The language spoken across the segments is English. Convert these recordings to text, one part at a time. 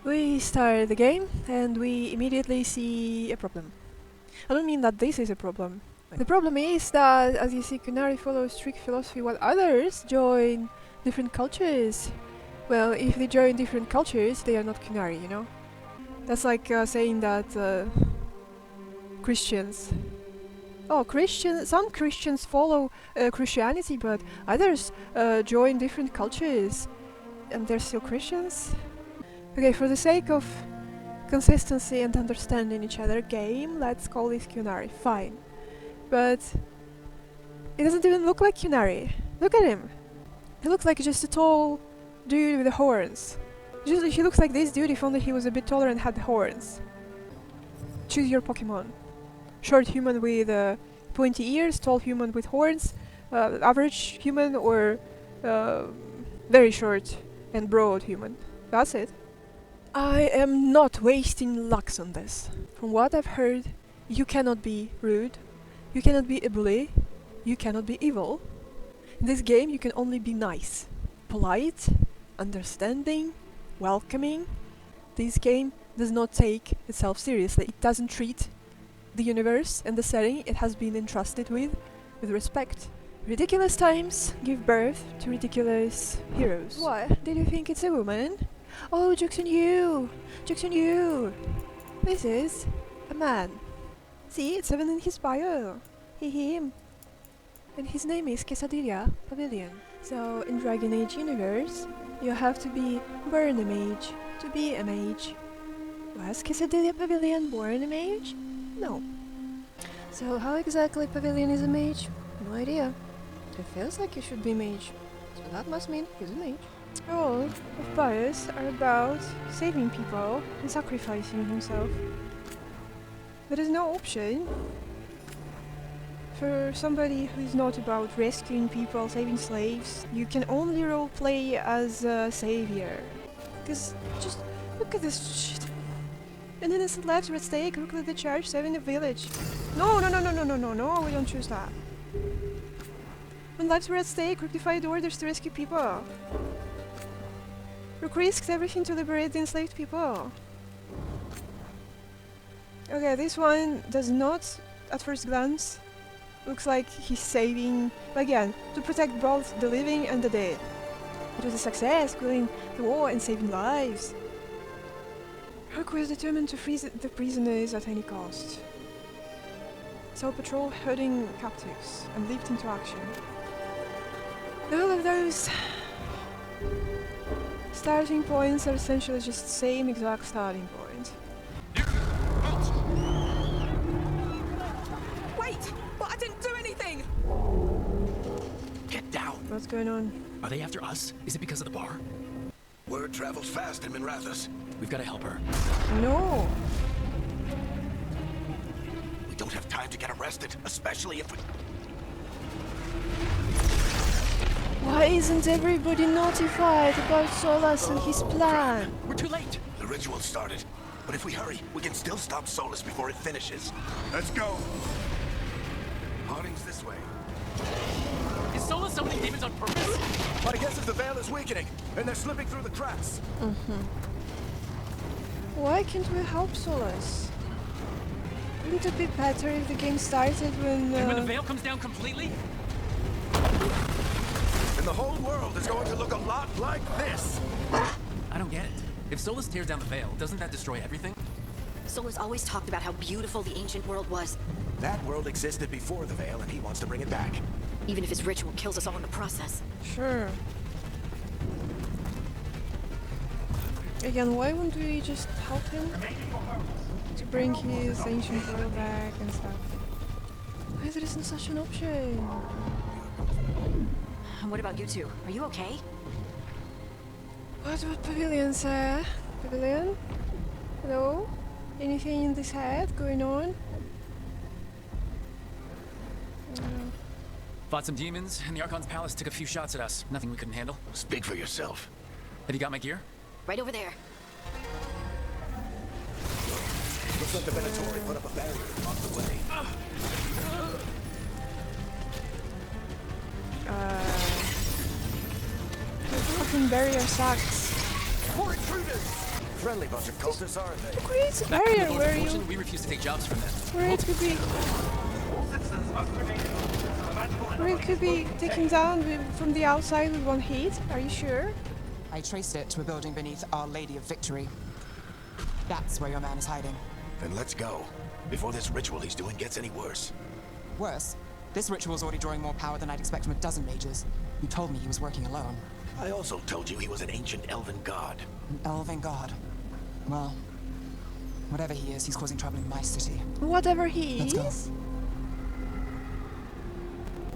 We start the game and we immediately see a problem. I don't mean that this is a problem. The problem is that, as you see, Kunari follows strict philosophy while others join different cultures. Well, if they join different cultures, they are not Kunari, you know? That's like saying that Christians... Oh, some Christians follow Christianity, but others join different cultures. And they're still Christians? Okay, for the sake of consistency and understanding each other game, let's call this Kunari. Fine. But it doesn't even look like Kunari. Look at him. He looks like just a tall dude with the horns. He looks like this dude if only he was a bit taller and had the horns. Choose your Pokemon. Short human with pointy ears, tall human with horns, average human, or very short and broad human. That's it. I am not wasting lux on this. From what I've heard, you cannot be rude, you cannot be a bully, you cannot be evil. In this game you can only be nice, polite, understanding, welcoming. This game does not take itself seriously. It doesn't treat the universe and the setting it has been entrusted with respect. Ridiculous times give birth to ridiculous heroes. What? Did you think it's a woman? Oh, joke's on you! Joke's on you! This is a man. See, it's even in his bio. Him. And his name is Quesadilla Pavilion. So, in Dragon Age universe, you have to be born a mage to be a mage. Was Quesadilla Pavilion born a mage? No. So, how exactly Pavilion is a mage? No idea. It feels like he should be mage. So that must mean he's a mage. All of bios are about saving people and sacrificing himself. There is no option for somebody who is not about rescuing people, saving slaves. You can only roleplay as a savior. Because just look at this shit. An innocent lives were at stake, look at the charge, saving a village. No, we don't choose that. When lives were at stake, Rook defied orders to rescue people. Rook risked everything to liberate the enslaved people. Okay, this one does not, at first glance, looks like he's saving, again, to protect both the living and the dead. It was a success, going to war and saving lives. Rook was determined to free the prisoners at any cost. So patrol herding captives and leaped into action. All of those starting points are essentially just the same exact starting point. Wait! But I didn't do anything! Get down! What's going on? Are they after us? Is it because of the bar? Word travels fast in Minrathous. We've got to help her. No! We don't have time to get arrested, especially if we... Why isn't everybody notified about Solas and his plan? We're too late! The ritual started. But if we hurry, we can still stop Solus before it finishes. Let's go! Parting's this way. Is Sola summoning demons on purpose? I guess if the veil is weakening, and they're slipping through the cracks. Why can't we help Solas? Wouldn't it be better if the game started when... And when the veil comes down completely? And the whole world is going to look a lot like this! I don't get it. If Solus tears down the veil, doesn't that destroy everything? Solus always talked about how beautiful the ancient world was. That world existed before the veil, and he wants to bring it back. Even if his ritual kills us all in the process. Sure. Again, why wouldn't we just help him to bring his ancient world back and stuff? Why there isn't such an option? What about you two? Are you okay? What would Pavilion say? Pavilion? Hello? Anything in this head going on? Fought some demons, and the Archon's palace took a few shots at us. Nothing we couldn't handle. Speak for yourself. Have you got my gear? Right over there. Looks like the Venatori put up a barrier to block the way. The fucking barrier sucks. More intruders! Friendly bunch of cultists, aren't they? Who creates a Back in the barrier Lord where of you... Fortune, we refuse to take jobs from them. Where it could be... Where it could be taken down from the outside with one hit? Are you sure? I traced it to a building beneath Our Lady of Victory. That's where your man is hiding. Then let's go, before this ritual he's doing gets any worse. Worse, this ritual's already drawing more power than I'd expect from a dozen mages. You told me he was working alone. I also told you he was an ancient elven god. An elven god. Well, whatever he is, he's causing trouble in my city. Whatever he Let's go. is?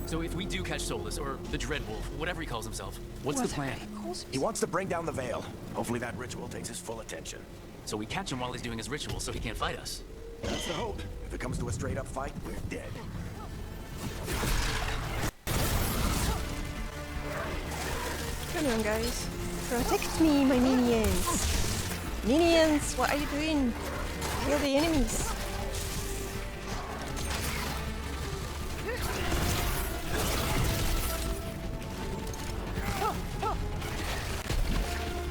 So if we do catch Solus, or the Dreadwolf, whatever he calls himself, what's the plan? He wants to bring down the veil. Hopefully that ritual takes his full attention. So we catch him while he's doing his ritual so he can't fight us. That's the hope. If it comes to a straight-up fight, we're dead. Come on, guys. Protect me, my minions. Minions, what are you doing? Kill the enemies.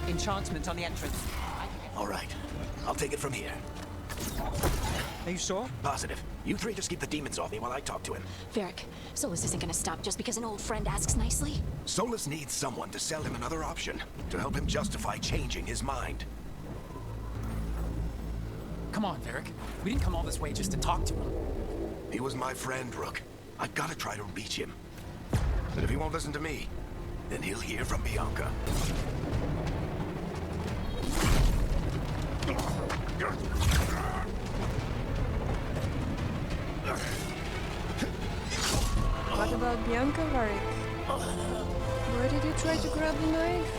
Enchantment on the entrance. All right. I'll take it from here. Are you sure? Positive. You three just keep the demons off me while I talk to him. Varric, Solus isn't gonna stop just because an old friend asks nicely. Solus needs someone to sell him another option, to help him justify changing his mind. Come on, Varric. We didn't come all this way just to talk to him. He was my friend, Rook. I gotta try to reach him. But if he won't listen to me, then he'll hear from Bianca. What about Bianca, Varric? Why did you try to grab the knife?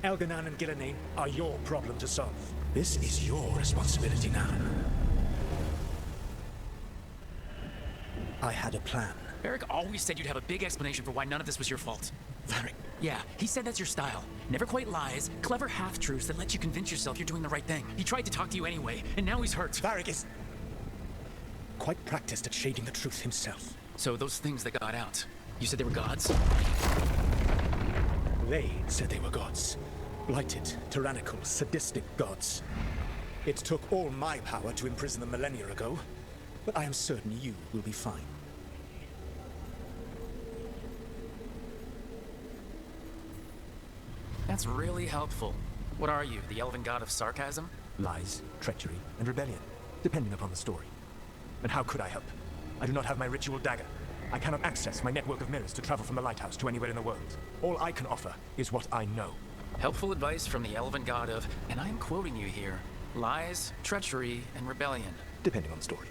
Elganan and Gillenane are your problem to solve. This is your responsibility now. I had a plan. Varric always said you'd have a big explanation for why none of this was your fault. Varric, Yeah, he said that's your style. Never quite lies, clever half-truths that let you convince yourself you're doing the right thing. He tried to talk to you anyway, and now he's hurt. Varric is quite practiced at shading the truth himself. So those things that got out, you said they were gods? They said they were gods. Blighted, tyrannical, sadistic gods. It took all my power to imprison them millennia ago, but I am certain you will be fine. That's really helpful. What are you, the elven god of sarcasm? Lies, treachery, and rebellion, depending upon the story. And how could I help? I do not have my ritual dagger. I cannot access my network of mirrors to travel from the lighthouse to anywhere in the world. All I can offer is what I know. Helpful advice from the elven god of, and I am quoting you here, lies, treachery, and rebellion. Depending on the story.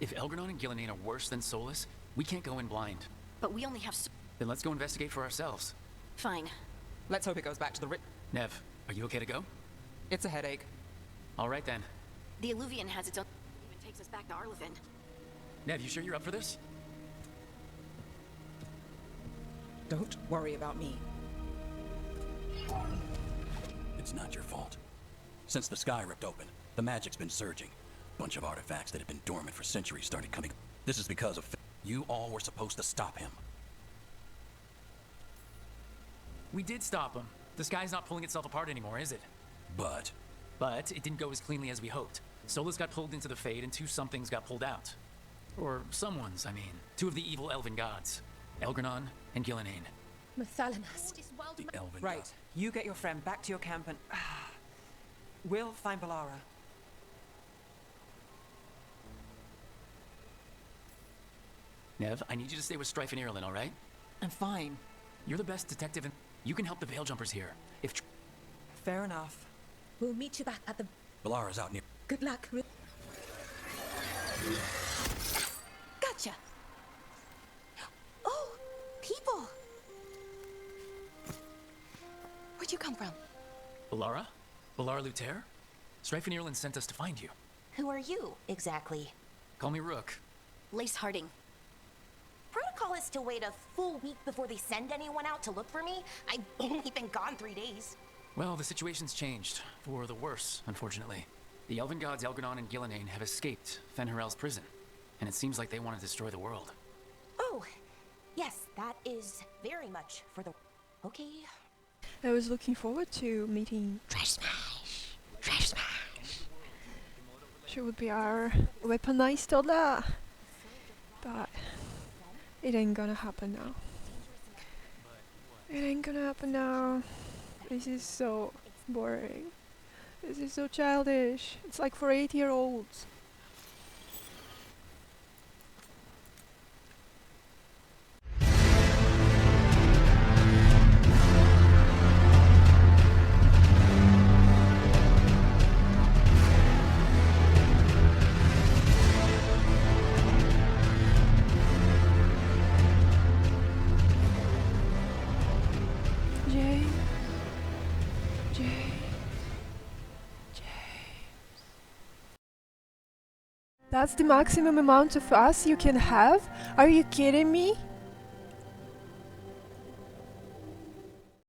If Elgranon and Gillenane are worse than Solus, we can't go in blind. But we only have Then let's go investigate for ourselves. Fine. Let's hope it goes back to the Nev, are you okay to go? It's a headache. All right then. The Illuvian has its own... even takes us back to Arlevin. Nev, you sure you're up for this? Don't worry about me. It's not your fault. Since the sky ripped open, the magic's been surging. Bunch of artifacts that had been dormant for centuries started coming. This is because of... You all were supposed to stop him. We did stop him. The sky's not pulling itself apart anymore, is it? But... But it didn't go as cleanly as we hoped. Solus got pulled into the Fade and two somethings got pulled out. Or someone's, I mean. Two of the evil elven gods. Elgranon and Gillenane. The elven Right. god- You get your friend back to your camp and... we'll find Balara. Nev, I need you to stay with Strife and Ireland, all right? I'm fine. You're the best detective and you can help the Veil Jumpers here. If Fair enough. We'll meet you back at the... Balara's out near... Good luck. Gotcha! Oh, people! Where'd you come from? Balara? Balara Luther? Strife and Ireland sent us to find you. Who are you, exactly? Call me Rook. Lace Harding. Protocol is to wait a full week before they send anyone out to look for me. I've only been gone 3 days. Well, the situation's changed. For the worse, unfortunately. The elven gods Elgranon and Gillenane have escaped Fen'Harel's prison, and it seems like they want to destroy the world. Oh, yes, that is very much for the... Okay. I was looking forward to meeting Trash Smash. Trash Smash. She would be our weaponized toddler. But it ain't gonna happen now. It ain't gonna happen now. This is so boring. This is so childish. It's like for 8-year-olds. That's the maximum amount of us you can have? Are you kidding me?